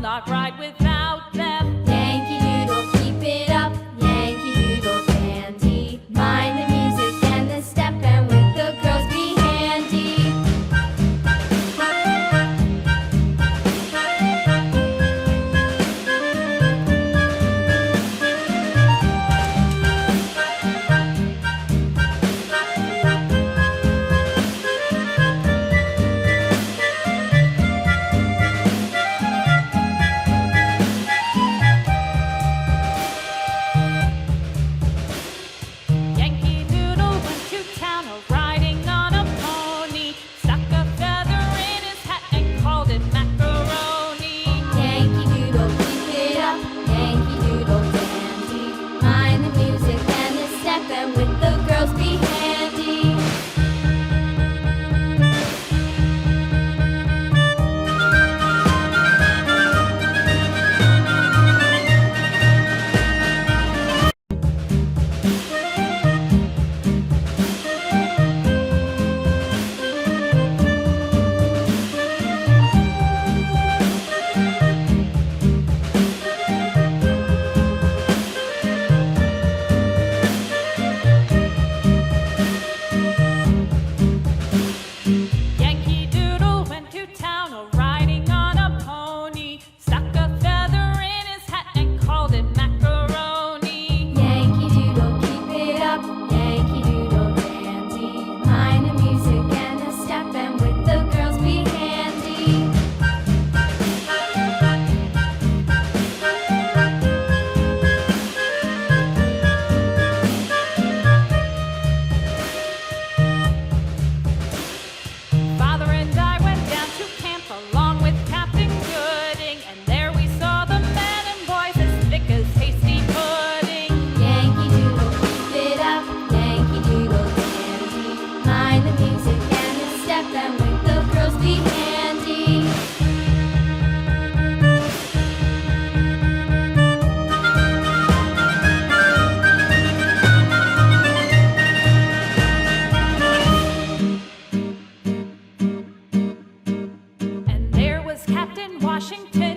not ride without them. Yankee Doodle, keep it up, Yankee Doodle dandy. Mind the music and the step, and with the girls be handy. Yankee Doodle went to town riding on a pony, stuck a feather in his hat and called it macaroni. Yankee Doodle, keep it up, Yankee Doodle dandy. Mind the music and the step, and with the girls be handy. Yankee Doodle went to town riding on a pony, stuck a feather in his hat and called it macaroni. Yankee Doodle, keep it up, Yankee Doodle dandy. Mind the music and the step, and with the girls be handy. Father and I went down to camp along with Captain Gooding, and there we saw the men and boys as thick as hasty pudding. Yankee Doodle, keep it up, Yankee Doodle dandy. Mind the music and the step, and with the girls be handy. And there was Captain Washington